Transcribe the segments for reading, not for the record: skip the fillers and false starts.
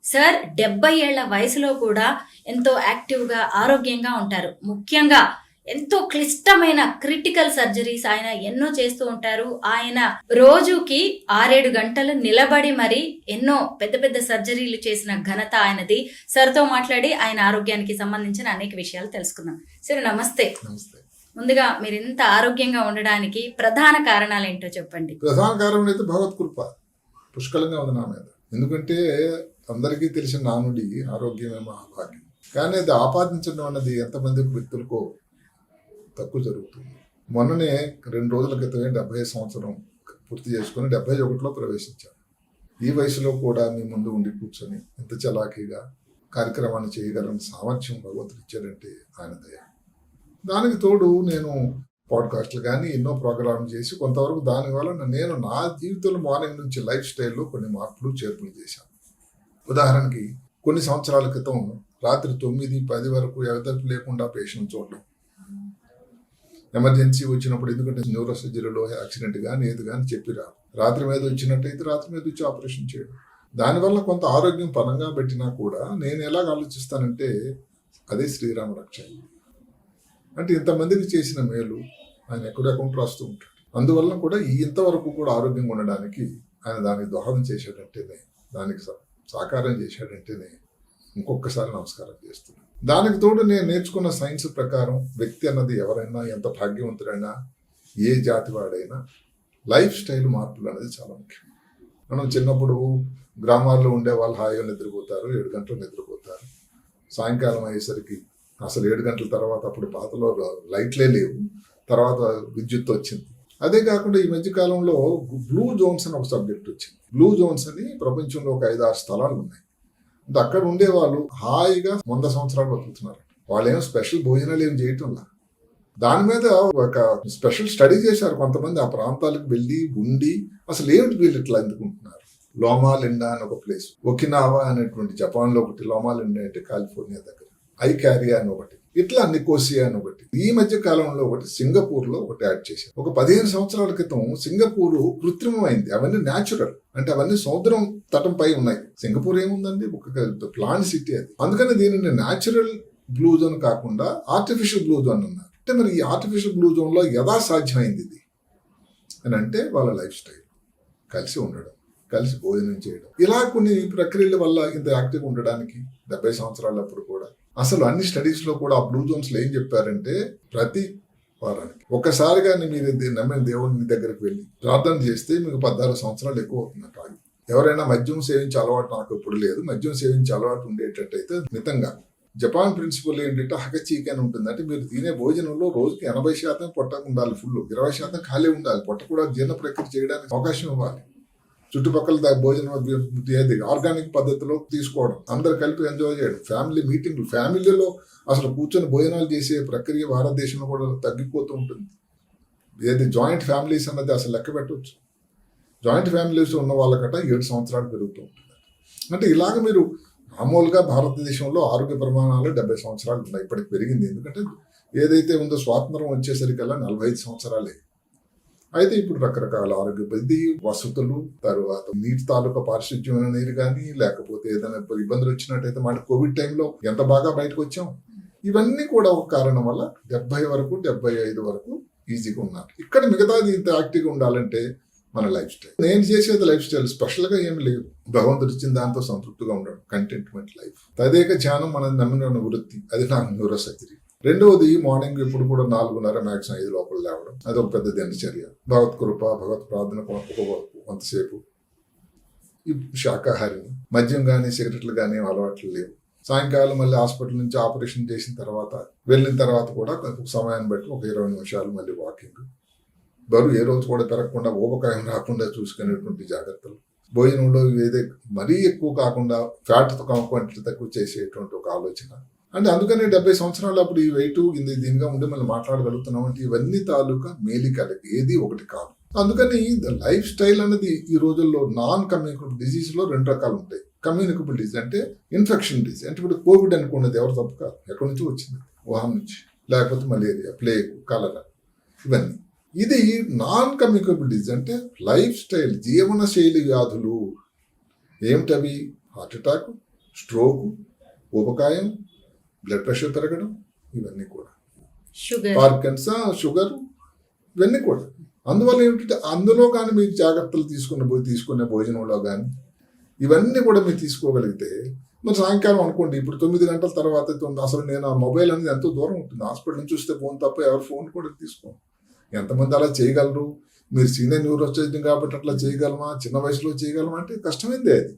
Sir 70 ఏళ్ల వయసులో కూడా ఎంతో యాక్టివ్‌గా, ఆరోగ్యంగా ఉంటారు. ముఖ్యంగా ఎంతో క్లిష్టమైన క్రిటికల్ సర్జరీస్ ఆయన ఎన్నో చేస్తూ ఉంటారు. ఆయన రోజుకి 6, 7 గంటలు నిలబడి మరి ఎన్నో పెద్ద పెద్ద సర్జరీలు చేసిన ఘనత ఆయనది. సార్‌తో మాట్లాడి ఆయన ఆరోగ్యానికి సంబంధించిన అనేక విషయాలు తెలుసుకుందాం. సార్ నమస్తే. నమస్తే. ముందుగా మీరు ఇంత ఆరోగ్యంగా ఉండడానికి ప్రధాన కారణాలేంటో చెప్పండి? ప్రధాన కారణం అయితే భగవత్ కృప పుష్కలంగా ఉంది నా మీద. ఎందుకంటే అందరికీ తెలిసిన నానుడి ఆరోగ్యమే మహాభాగ్యం. కానీ అది ఆపాదించడం అన్నది ఎంతమంది వ్యక్తులకో తక్కువ జరుగుతుంది. మొన్ననే 2 రోజుల క్రితమే 70 సంవత్సరం పూర్తి చేసుకుని 71లో ప్రవేశించాను. ఈ వయసులో కూడా మీ ముందు ఉండి కూర్చొని ఇంత చలాకీగా కార్యక్రమాన్ని చేయగలని సామర్థ్యం భగవంతుడు ఇచ్చాడంటే ఆయన దయ. దానికి తోడు నేను పాడ్కాస్ట్లు కానీ ఎన్నో ప్రోగ్రాంలు చేసి కొంతవరకు దానివల్ల నేను నా జీవితంలో మార్నింగ్ నుంచి లైఫ్ స్టైల్లో కొన్ని మార్పులు చేర్పులు చేశాను. ఉదాహరణకి కొన్ని సంవత్సరాల క్రితం రాత్రి 9, 10 వరకు ఎగతెరిపి లేకుండా పేషెంట్ చూడడం, ఎమర్జెన్సీ వచ్చినప్పుడు, ఎందుకంటే న్యూరో సర్జరీలో యాక్సిడెంట్ కానీ ఏది కానీ చెప్పిరా రాత్రి మీద వచ్చినట్టయితే రాత్రి మీద వచ్చి ఆపరేషన్ చేయడం. దానివల్ల కొంత ఆరోగ్యం పరంగా పెట్టినా కూడా నేను ఎలాగ ఆలోచిస్తానంటే అదే శ్రీరామ రక్ష. అంటే ఇంతమందికి చేసిన మేలు ఆయన ఎక్కడెక్కడ రాస్తూ ఉంటాడు. అందువల్ల కూడా ఇంతవరకు కూడా ఆరోగ్యంగా ఉండడానికి ఆయన దానికి దోహదం చేశాడంటేనే, దానికి సాకారం చేశాడంటేనే ఇంకొకసారి నమస్కారం చేస్తున్నాను. దానికి తోడు నేను నేర్చుకున్న సైన్స్ ప్రకారం వ్యక్తి అన్నది ఎవరైనా ఎంత భాగ్యవంతుడైనా ఏ జాతి వాడైనా లైఫ్ స్టైల్ మార్పులు అనేది చాలా ముఖ్యం. మనం చిన్నప్పుడు గ్రామాల్లో ఉండే వాళ్ళు హాయిగా నిద్రపోతారు, 7 గంటలు నిద్రపోతారు. సాయంకాలం అయ్యేసరికి అసలు 7 గంటల తర్వాత అప్పుడు పాతలో లైట్లే లేవు, తర్వాత విద్యుత్ వచ్చింది. అదే కాకుండా ఈ మధ్య కాలంలో బ్లూ జోన్స్ అని ఒక సబ్జెక్ట్ వచ్చింది. బ్లూ జోన్స్ అని ప్రపంచంలో ఒక 5-6 స్థలాలు ఉన్నాయి. అంటే అక్కడ ఉండే వాళ్ళు హాయిగా 100 సంవత్సరాలు బతుకుతున్నారు. వాళ్ళు ఏమో స్పెషల్ భోజనాలు ఏం చేయటంలా. దాని మీద ఒక స్పెషల్ స్టడీ చేశారు కొంతమంది. ఆ ప్రాంతాలకు వెళ్ళి ఉండి అసలు ఏమిటి వీళ్ళు ఇట్లా ఎందుకుంటున్నారు. లోమా లిండా అని ఒక ప్లేస్, ఒకినావా అనేటువంటి జపాన్లో ఒకటి, లోమా లిండా అంటే కాలిఫోర్నియా దగ్గర, ఐకారియా అని ఒకటి, ఇట్లా నికోసియా అని ఒకటి, ఈ మధ్య కాలంలో ఒకటి సింగపూర్ లో ఒకటి యాడ్ చేశారు. ఒక 15 సంవత్సరాల క్రితం సింగపూర్ కృత్రిమమైంది. అవన్నీ న్యాచురల్, అంటే అవన్నీ సముద్రం తటంపై ఉన్నాయి. సింగపూర్ ఏముందండి, ఒక ప్లాంట్ సిటీ అది. అందుకని దీనిని న్యాచురల్ బ్లూ జోన్ కాకుండా ఆర్టిఫిషియల్ బ్లూ జోన్ అన్నారు. అంటే మరి ఈ ఆర్టిఫిషియల్ బ్లూ జోన్ లో ఎలా సాధ్యమైంది ఇది అని అంటే వాళ్ళ లైఫ్ స్టైల్, కలిసి ఉండడం, కలిసి భోజనం చేయడం, ఇలా కొన్ని ప్రక్రియల వల్ల ఇంత యాక్టివ్ ఉండడానికి 70 సంవత్సరాలప్పుడు కూడా అసలు అన్ని స్టడీస్ లో కూడా ఆ బ్లూ జోన్స్ లో ఏం చెప్పారంటే ప్రతి వారానికి ఒక్కసారిగా మీరు నమ్మిన దేవుని దగ్గరికి వెళ్ళి ప్రార్థన చేస్తే మీకు 14 సంవత్సరాలు ఎక్కువ అవుతున్నట్టు. ఎవరైనా మద్యం సేవించే అలవాటు నాకు ఇప్పుడు లేదు, మద్యం సేవించే అలవాటు ఉండేటట్టయితే మితంగా. జపాన్ ప్రిన్సిపల్ ఏంటంటే హకచీకి అని ఉంటుంది. అంటే మీరు తినే భోజనంలో రోజుకి 80% పొట్ట ఉండాలి, ఫుల్ 20% ఖాళీ ఉండాలి. పొట్ట కూడా జీర్ణ ప్రక్రియ చేయడానికి అవకాశం ఇవ్వాలి. చుట్టుపక్కల భోజనం ఏది ఆర్గానిక్ పద్ధతిలో తీసుకోవడం, అందరు కలిపి ఎంజాయ్ చేయడం, ఫ్యామిలీ మీటింగ్లు, ఫ్యామిలీలో అసలు కూర్చొని భోజనాలు చేసే ప్రక్రియ భారతదేశంలో కూడా తగ్గిపోతూ ఉంటుంది. ఏది జాయింట్ ఫ్యామిలీస్ అన్నది అసలు లెక్క పెట్టవచ్చు. జాయింట్ ఫ్యామిలీస్ ఉన్న వాళ్ళకట 7 సంవత్సరాలు పెరుగుతూ ఉంటుంది. అంటే ఇలాగ మీరు మామూలుగా భారతదేశంలో ఆరోగ్య ప్రమాణాలు 70 సంవత్సరాలు ఉన్నాయి. ఇప్పటికి పెరిగింది, ఎందుకంటే ఏదైతే ఉందో స్వాతంత్రం వచ్చేసరికల్లా 45 సంవత్సరాలే. అయితే ఇప్పుడు రకరకాల ఆరోగ్య వసతులు, తర్వాత నీటి తాలూకా పారిశుధ్యమైన నీరు కానీ, లేకపోతే ఏదైనా ఇబ్బందులు వచ్చినట్టయితే మన కోవిడ్ టైంలో ఎంత బాగా బయటకు వచ్చాం. ఇవన్నీ కూడా ఒక కారణం వల్ల 70 వరకు 75 వరకు ఈజీగా ఉన్నారు. ఇక్కడ మిగతాది ఇంత యాక్టివ్గా ఉండాలంటే మన లైఫ్ స్టైల్. నేను చేసేది లైఫ్ స్టైల్ స్పెషల్ గా ఏమి లేదు, భగవంతుడు ఇచ్చిన దాంతో సంతృప్తిగా ఉండడం, కంటెంట్మెంట్ లైఫ్. తదేక ధ్యానం మనం నమ్మిన వృత్తి, అది నాకు న్యూరో సర్జరీ. రెండవది మార్నింగ్ ఇప్పుడు కూడా 4:30 మ్యాక్సిమం 5 లోపల లేవడం, అదొక పెద్ద దినచర్య. భగవత్ కృప, భగవత్ ప్రార్థన కొంతసేపు. ఈ శాకాహారిని, మద్యం కానీ సిగరెట్లు కానీ అలవాట్లు లేవు. సాయంకాలం మళ్ళీ హాస్పిటల్ నుంచి ఆపరేషన్ చేసిన తర్వాత వెళ్ళిన తర్వాత కూడా సమయాన్ని బట్టి ఒక 20 నిమిషాలు మళ్ళీ వాకింగ్. బరువు ఏ రోజు కూడా పెరగకుండా, ఊబకాయం రాకుండా చూసుకునేటువంటి జాగ్రత్తలు. భోజనంలో ఏదే మరీ ఎక్కువ కాకుండా ఫ్యాట్తో క్వాంటిటీ తక్కువ చేసేటువంటి ఒక ఆలోచన. అంటే అందుకనే 70 సంవత్సరాలు అప్పుడు ఈ వెయిట్ దీనిగా ఉండి మనం మాట్లాడగలుగుతున్నాం అంటే ఇవన్నీ తాలూకా మేలికలకి ఏది ఒకటి కాదు. అందుకని లైఫ్ స్టైల్ అనేది ఈ రోజుల్లో నాన్ కమ్యూనికబుల్ డిజీజ్ లో 2 రకాలు ఉంటాయి. కమ్యూనికబుల్ డిజీజ్ అంటే ఇన్ఫెక్షన్ డిజీజ్, అంటే ఇప్పుడు కోవిడ్ అనుకున్నది ఎవరు తప్పు కాదు, ఎక్కడి నుంచి వచ్చింది, వుహాన్ నుంచి, లేకపోతే మలేరియా, ప్లేగ్, కలరా, ఇవన్నీ. ఇది నాన్ కమ్యూనికబుల్ డిజీజ్ అంటే లైఫ్ స్టైల్, జీవన శైలి వ్యాధులు. ఏమిటవి? హార్ట్ అటాక్, స్ట్రోక్, ఊబకాయం, బ్లడ్ ప్రెషర్ పెరగడం, ఇవన్నీ కూడా షుగర్. పార్కిన్సన్, షుగర్, ఇవన్నీ కూడా. అందువల్ల ఏమిటంటే అందులో కానీ మీరు జాగ్రత్తలు తీసుకునే భోజనంలో కానీ ఇవన్నీ కూడా మీరు తీసుకోగలిగితే మరి సాయంకాలం అనుకోండి ఇప్పుడు 9 గంటల తర్వాత అసలు నేను ఆ మొబైల్ అనేది ఎంతో దూరం ఉంటుంది. హాస్పిటల్ నుంచి చూస్తే ఫోన్ తప్ప ఎవరు ఫోన్ కూడా తీసుకోం. ఎంతమంది అలా చేయగలరు? మీరు సీనియర్ న్యూరోసర్జన్ కాబట్టి అట్లా చేయగలమా? చిన్న వయసులో చేయగలమా అంటే కష్టమైందే అది.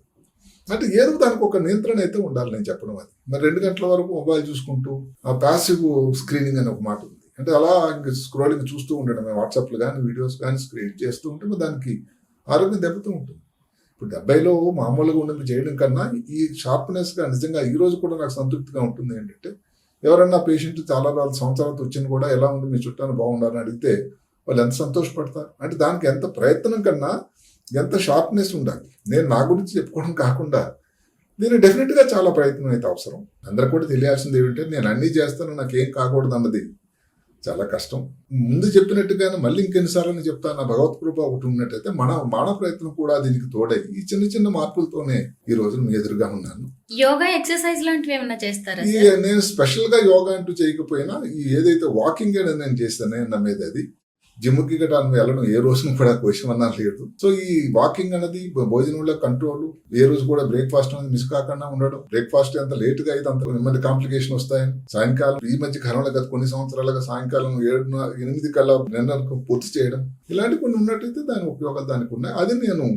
అంటే ఏదో దానికి ఒక నియంత్రణ అయితే ఉండాలి నేను చెప్పడం అది. మరి 2 గంటల వరకు మొబైల్ చూసుకుంటూ ఆ ప్యాసివ్ స్క్రీనింగ్ అనే ఒక మాట ఉంది. అంటే అలా ఇంక స్క్రోలింగ్ చూస్తూ ఉండడం, వాట్సాప్లు కానీ వీడియోస్ కానీ స్క్రీన్ చేస్తూ ఉంటే మరి దానికి ఆరోగ్యం దెబ్బతూ ఉంటుంది. ఇప్పుడు 70లో మామూలుగా ఉండేది చేయడం కన్నా ఈ షార్ప్నెస్గా నిజంగా ఈ రోజు కూడా నాకు సంతృప్తిగా ఉంటుంది. ఏంటంటే ఎవరన్నా పేషెంట్ చాలా సంవత్సరాలతో వచ్చిన కూడా ఎలా ఉంది మీ చుట్టాన్ని బాగుండాలని అడిగితే వాళ్ళు ఎంత సంతోషపడతారు. అంటే దానికి ఎంత ప్రయత్నం కన్నా ఎంత షార్ప్నెస్ ఉండాలి. నేను నా గురించి చెప్పుకోవడం కాకుండా దీన్ని డెఫినెట్గా చాలా ప్రయత్నం అయితే అవసరం. అందరూ కూడా తెలియాల్సింది ఏమిటంటే నేను అన్నీ చేస్తాను నాకేం కాకూడదు అన్నది చాలా కష్టం. ముందు చెప్పినట్టుగానే మళ్ళీ ఇంకెన్నిసార్లు చెప్తాను, నా భగవత్ కృప ఒకటి ఉన్నట్టయితే మన ప్రయత్నం కూడా దీనికి తోడై ఈ చిన్న చిన్న మార్పులతోనే ఈ రోజు మీ ఎదురుగా ఉన్నాను. యోగా ఎక్సర్సైజ్ లాంటివి ఏమైనా చేస్తారా? నేను స్పెషల్ గా యోగా అంటూ చేయకపోయినా ఈ ఏదైతే వాకింగ్ అనేది నేను చేస్తానే నమ్మేది అది. జిమ్కి గట్రా వెళ్ళడం ఏ రోజున కూడా క్వశ్చన్ అన్నా లేదు. సో ఈ వాకింగ్ అనేది భోజనంలో కంట్రోల్, ఏ రోజు కూడా బ్రేక్ఫాస్ట్ అనేది మిస్ కాకుండా ఉండడం. బ్రేక్ఫాస్ట్ ఎంత లేట్ గా అయితే అంత నెమ్మది కాంప్లికేషన్ వస్తాయని సాయంకాలం ఈ మధ్య కాలంలో గత కొన్ని సంవత్సరాలుగా సాయంకాలం 7-8 కల్లా డిన్నర్ పూర్తి చేయడం, ఇలాంటి కొన్ని ఉన్నట్టయితే దాని ఉపయోగాలు దానికి ఉన్నాయి. అది నేను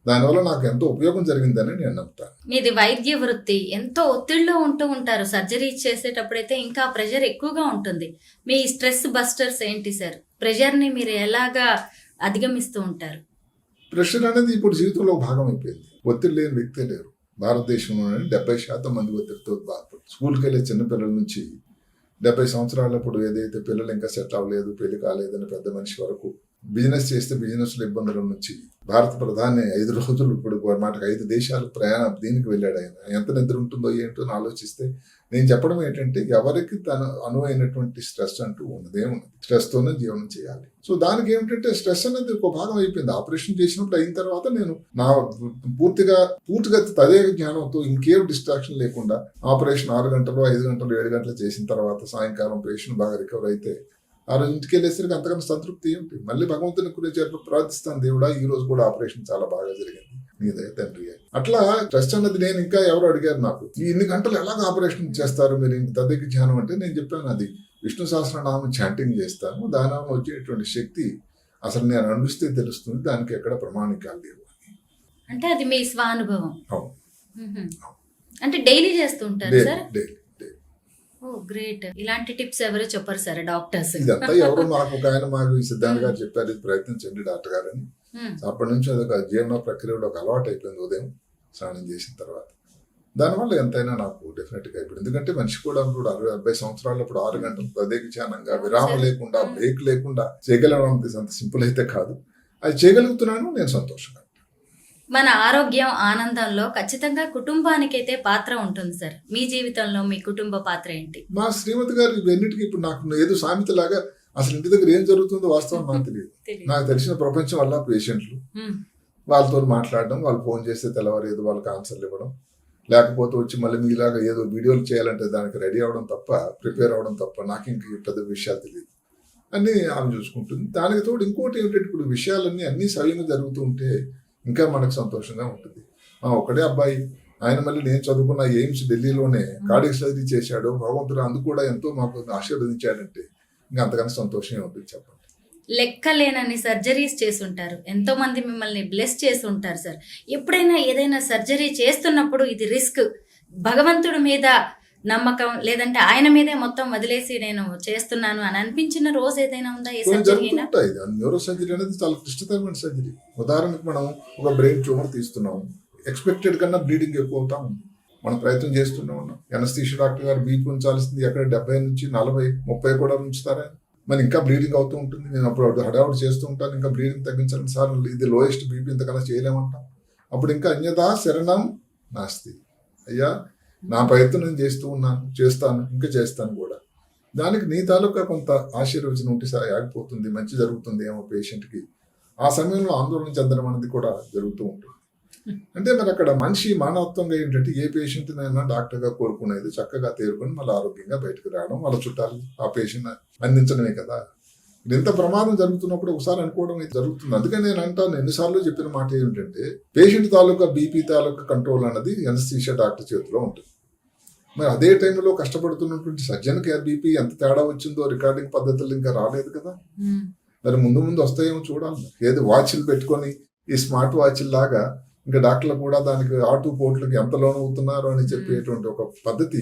దానివల్ల నాకు ఎంతో ఉపయోగం జరిగిందని నేను నమ్ముతాను. మీది వైద్య వృత్తి, ఎంతో ఒత్తిడిలో ఉంటూ ఉంటారు. సర్జరీ చేసేటప్పుడైతే ఇంకా ప్రెషర్ ఎక్కువగా ఉంటుంది. మీ స్ట్రెస్ బస్టర్స్ ఏంటి సార్? ప్రెషర్ ని మీరు ఎలాగా అధిగమిస్తూ ఉంటారు? ప్రెషర్ అనేది ఇప్పుడు జీవితంలో భాగం అయిపోయింది. ఒత్తిడి లేని వ్యక్తే లేరు భారతదేశంలోనే. 70% మంది ఒత్తిడితో బాధపడు. స్కూల్కి వెళ్ళే చిన్నపిల్లల నుంచి 70 సంవత్సరాలప్పుడు ఏదైతే పిల్లలు ఇంకా సెట్ అవ్వలేదు, పెళ్లి కాలేదని పెద్ద మనిషి వరకు, బిజినెస్ చేస్తే బిజినెస్ లో ఇబ్బందుల నుంచి భారత ప్రధాని 5 రోజులు ఇప్పుడు మాటకు 5 దేశాలు ప్రయాణం దీనికి వెళ్ళాడు. ఆయన ఎంత నిద్ర ఉంటుందో ఏంటో అని ఆలోచిస్తే నేను చెప్పడం ఏంటంటే ఎవరికి తన అనువైనటువంటి స్ట్రెస్ అంటూ ఉన్నదే ఉన్నది. స్ట్రెస్ తోనే జీవనం చేయాలి. సో దానికి ఏమిటంటే స్ట్రెస్ అనేది ఒక భాగం అయిపోయింది. ఆపరేషన్ చేసినప్పుడు అయిన తర్వాత నేను నా పూర్తిగా తదేక జ్ఞానంతో ఇంకేం డిస్ట్రాక్షన్ లేకుండా ఆపరేషన్ 6 గంటలు 5 గంటలు 7 గంటలు చేసిన తర్వాత సాయంకాలం పేషెంట్ బాగా రికవర్ అయితే ఆ రోజు ఇంటికి వెళ్ళేసరికి అంతకన్నా సంతృప్తి ఏమిటి? మళ్ళీ భగవంతుని గురించి ప్రార్థిస్తాను, దేవుడా ఈ రోజు కూడా ఆపరేషన్ చాలా బాగా జరిగింది, నీదే తండ్రి. అట్లా ట్రస్ట్ అన్నది నేను ఇంకా ఎవరు అడిగారు నాకు, ఈ ఇన్ని గంటలు ఎలాగ ఆపరేషన్ చేస్తారు మీరు తదకి ధ్యానం అంటే నేను చెప్పాను అది విష్ణు సహస్రనామం చాంటింగ్ చేస్తాను, దానివల్ల వచ్చేటువంటి శక్తి అసలు నేను అనిపిస్తే తెలుస్తుంది, దానికి ఎక్కడ ప్రమాణికాలు లేవు. అంటే అది మీ స్వానుభవం? అవును. అంటే డైలీ చేస్తూ ఉంటారు సార్? డైలీ. ఓ గ్రేట్. ఇలాంటి టిప్స్ ఎవరు చెప్పరు సార్ డాక్టర్స్? ఇదంతా ఎవరు మాకు సిద్ధాంత్ గారు చెప్పారు, ఇది ప్రయత్నించండి డాక్టర్ గారు అని. అప్పటి నుంచి అదొక జీవన ప్రక్రియలో ఒక అలవాటు అయిపోయింది. ఉదయం స్నానం చేసిన తర్వాత దానివల్ల ఎంతైనా నాకు డెఫినెట్ గా ఇప్పుడు, ఎందుకంటే మనిషి కూడా 60-70 సంవత్సరాలప్పుడు 6 గంటలు తదేకచానంగా విరామం లేకుండా బ్రేక్ లేకుండా చేయగలడం అంత సింపుల్ అయితే కాదు. అది చేయగలుగుతున్నాను, నేను సంతోషంగా. మన ఆరోగ్యం ఆనందంలో ఖచ్చితంగా కుటుంబానికైతే పాత్ర ఉంటుంది సార్. మీ జీవితంలో మీ కుటుంబ పాత్ర ఏంటి? మా శ్రీమతి గారు ఇవన్నిటికీ ఇప్పుడు నాకు ఏదో సామెతలాగా అసలు ఇంటి దగ్గర ఏం జరుగుతుందో వాస్తవం నాకు తెలియదు. నాకు తెలిసిన ప్రపంచం వల్ల పేషెంట్లు, వాళ్ళతో మాట్లాడడం, వాళ్ళు ఫోన్ చేస్తే తెల్లవారు ఏదో వాళ్ళకి ఆన్సర్లు ఇవ్వడం, లేకపోతే వచ్చి మళ్ళీ మీలాగా ఏదో వీడియోలు చేయాలంటే దానికి రెడీ అవ్వడం తప్ప, ప్రిపేర్ అవ్వడం తప్ప నాకు ఇంక పెద్ద విషయాలు తెలియదు. అన్నీ ఆమె చూసుకుంటుంది. దానికి తోడు ఇంకోటి ఏంటంటే ఇప్పుడు విషయాలన్నీ అన్నీ సవ్యంగా జరుగుతూ ఉంటే ఇంకా మనకు సంతోషంగా ఉంటుంది. ఒకటే అబ్బాయి, ఆయన మళ్ళీ నేను చదువుకున్న ఎయిమ్స్ ఢిల్లీలోనే కార్డియాక్ సర్జరీ చేశాడు. భగవంతుడు అందుకు కూడా ఎంతో మాకు ఆశీర్వదించాడంటే ఇంకా అంతకన్నా సంతోషమే ఉంటుంది చెప్పండి. లెక్కలేనన్ని సర్జరీస్ చేసుంటారు, ఎంతో మంది మిమ్మల్ని బ్లెస్ చేసి ఉంటారు సార్. ఎప్పుడైనా ఏదైనా సర్జరీ చేస్తున్నప్పుడు ఇది రిస్క్, భగవంతుడి మీద నమ్మకం లేదంటే ఆయన మీదే మొత్తం వదిలేసి నేను చేస్తున్నాను అని అనిపించిన రోజు ఏదైనా ఉందా? ఏ సర్జరీ అయినా? న్యూరో సర్జరీ అనేది చాలా క్లిష్టతరమైన సర్జరీ. ఉదాహరణకు మనం ఒక బ్రెయిన్ ట్యూమర్ తీస్తున్నాం, ఎక్స్పెక్టెడ్ కన్నా బ్లీడింగ్ ఎక్కువ అవుతా ఉంది. మనం ప్రయత్నం చేస్తూనే ఉన్నాం. ఎనస్థీషియా డాక్టర్ గారు బీపీ ఉంచాల్సింది ఎక్కడ 70 నుంచి 40, 30 కూడా ఉంచుతారా, మరి ఇంకా బ్లీడింగ్ అవుతూ ఉంటుంది. నేను అప్పుడు హడావుడు చేస్తూ ఉంటాను, ఇంకా బ్లీడింగ్ తగ్గించాలని సార్, ఇది లోయెస్ట్ బీపీ ఇంతకన్నా చేయలేమంటాం. అప్పుడు ఇంకా అన్యదా శరణం నాస్తి, అయ్యా నా ప్రయత్నం నేను చేస్తాను, ఇంకా చేస్తాను కూడా. దానికి నీ తాలూకా కొంత ఆశీర్వచనం ఉంటే సరే ఆగిపోతుంది, మంచి జరుగుతుంది ఏమో పేషెంట్కి. ఆ సమయంలో ఆందోళన చెందడం అనేది కూడా జరుగుతూ ఉంటుంది. అంటే మరి అక్కడ మనిషి మానవత్వంగా ఏంటంటే ఏ పేషెంట్నైనా డాక్టర్గా కోరుకునేది చక్కగా తేరుకొని మళ్ళీ ఆరోగ్యంగా బయటకు రావడం, వాళ్ళ చుట్టాలు ఆ పేషెంట్ అందించడమే కదా. ఇంత ప్రమాదం జరుగుతున్నప్పుడు ఒకసారి అనుకోవడం అయితే జరుగుతుంది. అందుకని నేను అంటాను, ఎన్నిసార్లు చెప్పిన మాట ఏమిటంటే పేషెంట్ తాలూకా బీపీ తాలూకా కంట్రోల్ అన్నది ఎనస్థీషియా డాక్టర్ చేతిలో ఉంటుంది. మరి అదే టైంలో కష్టపడుతున్నటువంటి సర్జన్కి బీపీ ఎంత తేడా వచ్చిందో రికార్డింగ్ పద్ధతులు ఇంకా రాలేదు కదా. మరి ముందు ముందు వస్తాయేమో చూడాలి. ఏదో వాచ్లు పెట్టుకొని ఈ స్మార్ట్ వాచ్ల లాగా ఇంకా డాక్టర్లు కూడా దానికి ఆటో పోర్ట్లకి ఎంత లోన్ అవుతున్నారు అని చెప్పేటువంటి ఒక పద్ధతి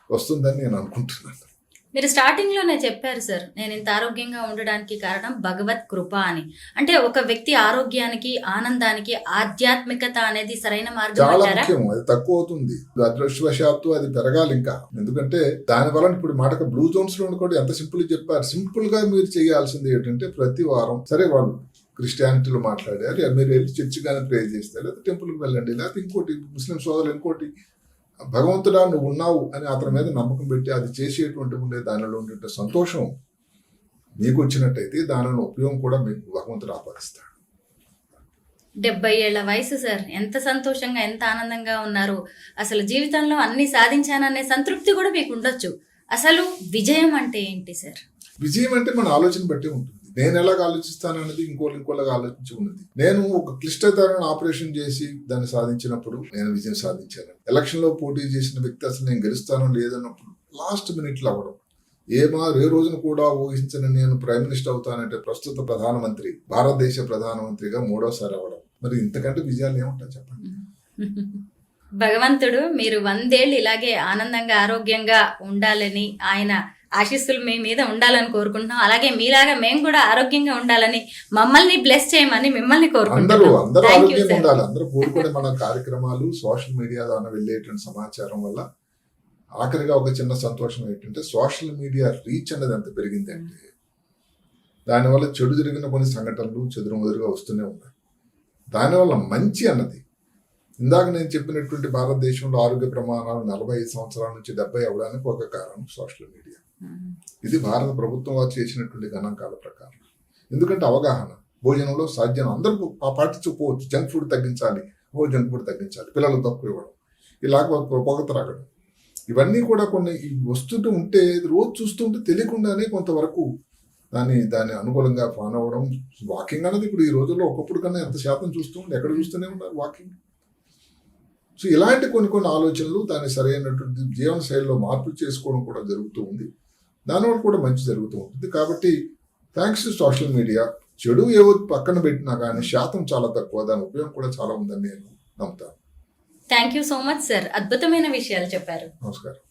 వస్తుందని నేను అనుకుంటున్నాను. మీరు స్టార్టింగ్ లోనే చెప్పారు సార్, నేను ఇంత ఆరోగ్యంగా ఉండడానికి కారణం భగవత్ కృప అని. అంటే ఒక వ్యక్తి ఆరోగ్యానికి, ఆనందానికి ఆధ్యాత్మికత అనేది సరైన మార్గం చాలా అంటారా? ముఖ్యం. అది తక్కువ అవుతుంది, అదృష్టవశాత్తు అది పెరగాలి ఇంకా. ఎందుకంటే దాని వల్ల ఇప్పుడు మాటక బ్లూ జోన్స్ లో కూడా ఎంత సింపుల్ చెప్పారు. సింపుల్ గా మీరు చేయాల్సింది ఏంటంటే ప్రతి వారం సరే వాళ్ళు క్రిస్టియానిటీలో మాట్లాడారు, మీరు వెళ్ళి చర్చి కానీ ప్రే చేస్తారు, లేదా టెంపుల్కి వెళ్ళండి, లేకపోతే ఇంకోటి ముస్లిం సోదరులు ఇంకోటి భగవంతుడా నువ్వు ఉన్నావు అని అతని మీద నమ్మకం పెట్టి అది చేసేటువంటి ఉండే దానిలో ఉండే సంతోషం మీకు వచ్చినట్టయితే దానిలో ఉపయోగం కూడా మీకు భగవంతుడు ఆపాదిస్తాడు. 70 ఏళ్ల వయసు సార్, ఎంత సంతోషంగా ఎంత ఆనందంగా ఉన్నారు. అసలు జీవితంలో అన్ని సాధించాననే సంతృప్తి కూడా మీకు ఉండొచ్చు. అసలు విజయం అంటే ఏంటి సార్? విజయం అంటే మన ఆలోచన బట్టి ఉంటుంది. నేను ఎలాగ ఆలోచిస్తాననేది ఇంకోలాగా ఆలోచించి ఉన్నది. నేను ఒక క్లిష్టతరమైన ఆపరేషన్ చేసి దాన్ని సాధించినప్పుడు నేను విజయం సాధించాను. ఎలక్షన్ లో పోటీ చేసిన వ్యక్తి అసలు నేను గెలుస్తానో లేదన్నప్పుడు లాస్ట్ మినిట్లో అవ్వడం, ఏ రోజున కూడా ఊహించని నేను ప్రైమ్ మినిస్టర్ అవుతానంటే ప్రస్తుత ప్రధానమంత్రి, భారతదేశ ప్రధానమంత్రిగా 3వసారి అవ్వడం, మరి ఇంతకంటే విజయాలు ఏముంటాయి చెప్పండి. భగవంతుడు మీరు 100 ఏళ్ళు ఇలాగే ఆనందంగా ఆరోగ్యంగా ఉండాలని ఆయన ఆశీస్సులు మీ మీద ఉండాలని కోరుకుంటున్నాం. అలాగే మీలాగా మేము కూడా ఆరోగ్యంగా ఉండాలని, మమ్మల్ని బ్లెస్ చేయమని మిమ్మల్ని అందరూ కోరుకుంటున్నాం. ఆరోగ్యంగా ఉండాలి. అందరూ కోరుకునే మన కార్యక్రమాలు సోషల్ మీడియా ద్వారా వెళ్ళేటువంటి సమాచారం వల్ల ఆఖరిగా ఒక చిన్న సంతోషం ఏంటంటే సోషల్ మీడియా రీచ్ అనేది ఎంత పెరిగిందంటే దానివల్ల చెడు జరిగిన కొన్ని సంఘటనలు చెదురుమదురుగా వస్తూనే ఉన్నాయి. దానివల్ల మంచి అన్నది ఇందాక నేను చెప్పినటువంటి భారతదేశంలో ఆరోగ్య ప్రమాణాలు 45 సంవత్సరాల నుంచి 70 అవ్వడానికి ఒక కారణం సోషల్ మీడియా. ఇది భారత ప్రభుత్వం వారు చేసినటువంటి గణాంకాల ప్రకారం. ఎందుకంటే అవగాహన భోజనంలో సాధ్యం అందరూ పాటించుకోవచ్చు. జంక్ ఫుడ్ తగ్గించాలి, జంక్ ఫుడ్ తగ్గించాలి, పిల్లలకు తక్కువ ఇవ్వడం, ఇలాగ పొగ త్రాగడం, ఇవన్నీ కూడా కొన్ని వస్తుంటూ ఉంటే రోజు చూస్తూ ఉంటే తెలియకుండానే కొంతవరకు దాన్ని అనుకూలంగా ఫాలో అవ్వడం. వాకింగ్ అనేది ఇప్పుడు ఈ రోజుల్లో ఒకప్పుడు కన్నా ఎంత శాతం చూస్తూ ఉంటే ఎక్కడ చూస్తూనే ఉన్నారు వాకింగ్. సో ఇలాంటి కొన్ని ఆలోచనలు దాన్ని సరైనటువంటి జీవన శైలిలో మార్పులు చేసుకోవడం కూడా జరుగుతూ ఉంది. దానివల్ల కూడా మంచి జరుగుతూ ఉంటుంది. కాబట్టి థ్యాంక్స్ టు సోషల్ మీడియా చెడు ఏవో పక్కన పెట్టినా కానీ శాతం చాలా తక్కువ, దాని ఉపయోగం కూడా చాలా ఉందని నేను నమ్ముతాను. Thank you so much sir, అద్భుతమైన విషయాలు చెప్పారు. నమస్కారం.